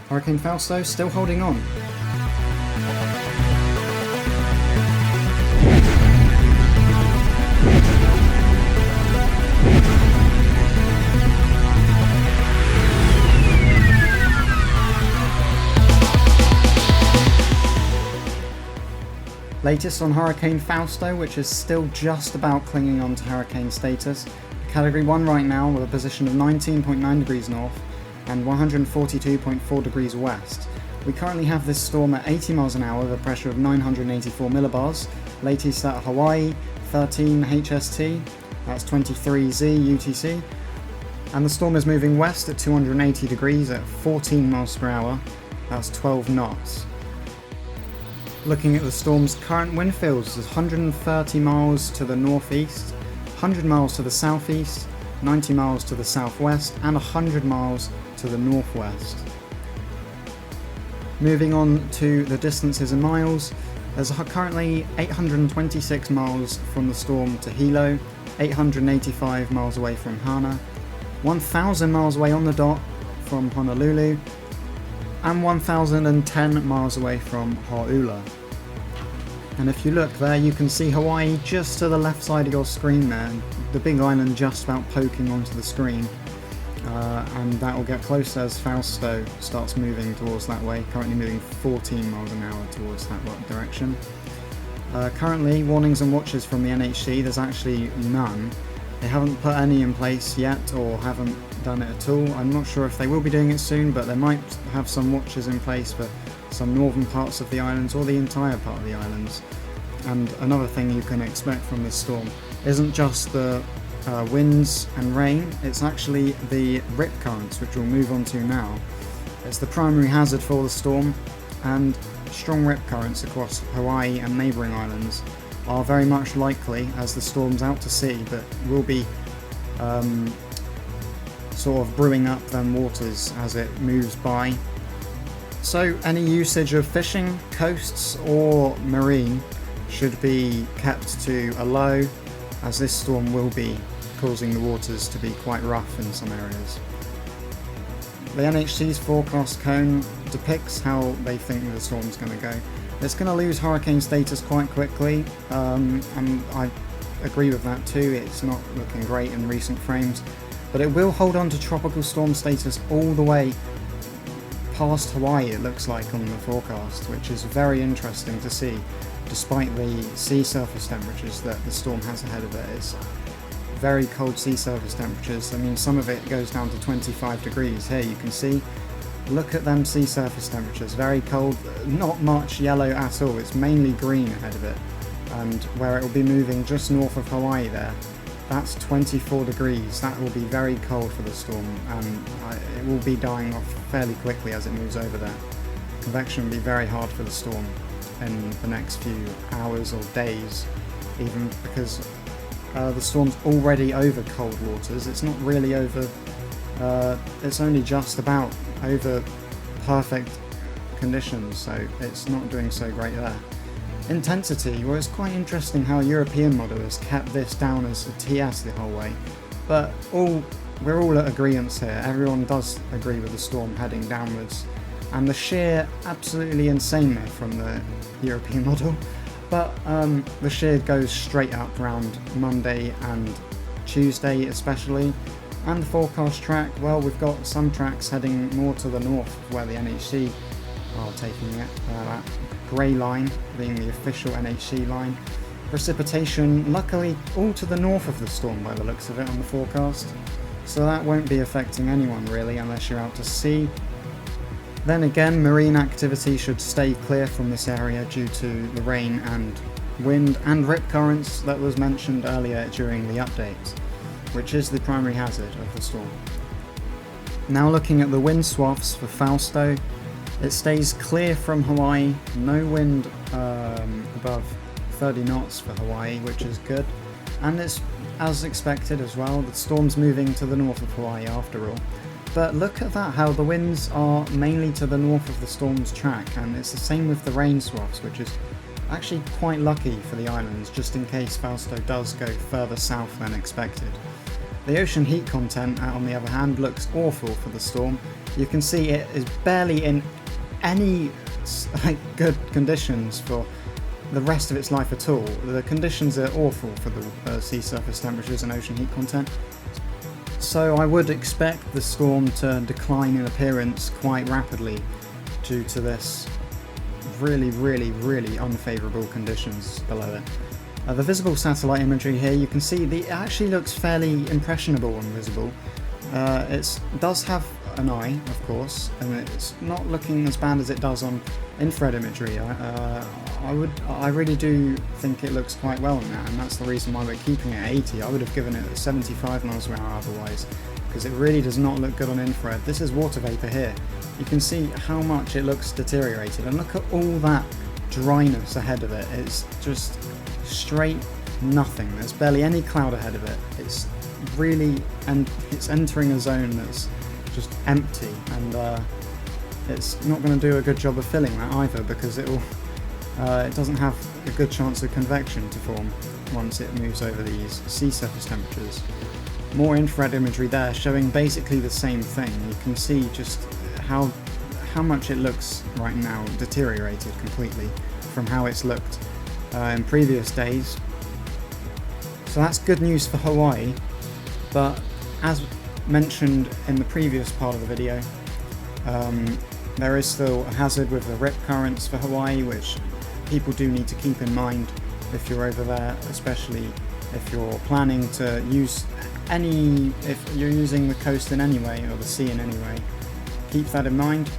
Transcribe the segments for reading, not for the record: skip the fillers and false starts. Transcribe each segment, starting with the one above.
Hurricane Fausto still holding on. Latest on Hurricane Fausto, which is still just about clinging on to hurricane status. Category 1 right now with a position of 19.9 degrees north and 142.4 degrees west. We currently have this storm at 80 miles an hour with a pressure of 984 millibars. Latest at Hawai'i, 13 HST, that's 23 Z UTC. And the storm is moving west at 280 degrees at 14 miles per hour, that's 12 knots. Looking at the storm's current wind fields, there's 130 miles to the northeast, 100 miles to the southeast, 90 miles to the southwest, and 100 miles to the northwest. Moving on to the distances in miles, there's currently 826 miles from the storm to Hilo, 885 miles away from Hana, 1,000 miles away on the dot from Honolulu, and 1,010 miles away from Hau'ula. And if you look there, you can see Hawaii just to the left side of your screen there, the big island just about poking onto the screen. And that will get closer as Fausto starts moving towards that way, currently moving 14 miles an hour towards that direction. Currently, warnings and watches from the NHC, there's actually none. They haven't put any in place yet, or haven't done it at all. I'm not sure if they will be doing it soon, but they might have some watches in place for some northern parts of the islands or the entire part of the islands. And another thing you can expect from this storm isn't just the winds and rain, it's actually the rip currents, which we'll move on to now. It's the primary hazard for the storm, and strong rip currents across Hawaii and neighbouring islands are very much likely as the storm's out to sea, but will be sort of brewing up them waters as it moves by. So any usage of fishing, coasts or marine should be kept to a low, as this storm will be causing the waters to be quite rough in some areas. The NHC's forecast cone depicts how they think the storm's going to go. It's going to lose hurricane status quite quickly, and I agree with that too. It's not looking great in recent frames, but it will hold on to tropical storm status all the way past Hawaii, it looks like on the forecast, which is very interesting to see, despite the sea surface temperatures that the storm has ahead of it. It's very cold sea surface temperatures. I mean, some of it goes down to 25 degrees. Here you can see, look at them sea surface temperatures, very cold, not much yellow at all, it's mainly green ahead of it. And where it will be moving just north of Hawaii there, that's 24 degrees. That will be very cold for the storm, and it will be dying off fairly quickly as it moves over there. Convection will be very hard for the storm in the next few hours or days, even because the storm's already over cold waters. It's not really over, it's only just about over perfect conditions, so it's not doing so great there. Intensity, well, it's quite interesting how European model has kept this down as a TS the whole way, but we're all at agreement here. Everyone does agree with the storm heading downwards, and the shear absolutely insane there from the European model, but the shear goes straight up around Monday and Tuesday especially. And the forecast track, well, we've got some tracks heading more to the north where the NHC are taking it, that grey line being the official NHC line. Precipitation, luckily, all to the north of the storm by the looks of it on the forecast, so that won't be affecting anyone really unless you're out to sea. Then again, marine activity should stay clear from this area due to the rain and wind and rip currents that was mentioned earlier during the update, which is the primary hazard of the storm. Now looking at the wind swaths for Fausto, it stays clear from Hawaii, no wind above 30 knots for Hawaii, which is good, and it's as expected as well. The storm's moving to the north of Hawaii after all, but look at that, how the winds are mainly to the north of the storm's track, and it's the same with the rain swaths, which is actually quite lucky for the islands, just in case Fausto does go further south than expected. The ocean heat content, on the other hand, looks awful for the storm. You can see it is barely in any good conditions for the rest of its life at all. The conditions are awful for the sea surface temperatures and ocean heat content. So I would expect the storm to decline in appearance quite rapidly due to this really unfavourable conditions below it. The visible satellite imagery here, you can see it actually looks fairly impressionable and visible. It does have an eye, of course, and it's not looking as bad as it does on infrared imagery. I really do think it looks quite well on that, and that's the reason why we're keeping it at 80. I would have given it 75 miles per hour otherwise, because it really does not look good on infrared. This is water vapour here. You can see how much it looks deteriorated, and look at all that dryness ahead of it. It's just straight nothing. There's barely any cloud ahead of it. It's really, and it's entering a zone that's just empty, and it's not going to do a good job of filling that either, because it doesn't have a good chance of convection to form once it moves over these sea surface temperatures. More infrared imagery there showing basically the same thing. You can see just how much it looks right now deteriorated completely from how it's looked in previous days. So that's good news for Hawaii, but as mentioned in the previous part of the video, there is still a hazard with the rip currents for Hawaii, which people do need to keep in mind if you're over there, especially if you're planning to use if you're using the coast in any way or the sea in any way. Keep that in mind.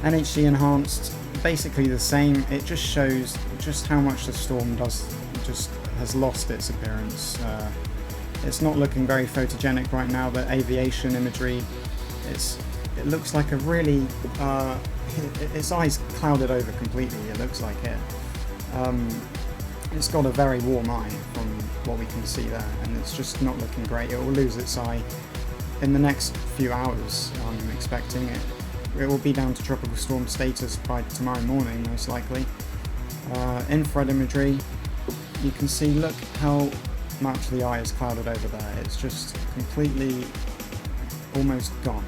NHD enhanced, basically the same. It just shows just how much the storm has lost its appearance. It's not looking very photogenic right now. The aviation imagery, it looks like a really its eyes clouded over completely. It looks like it. It's got a very warm eye from what we can see there, and it's just not looking great. It will lose its eye in the next few hours. I'm expecting it. It will be down to tropical storm status by tomorrow morning, most likely. Infrared imagery, you can see, look how much the eye is clouded over there. It's just completely almost gone.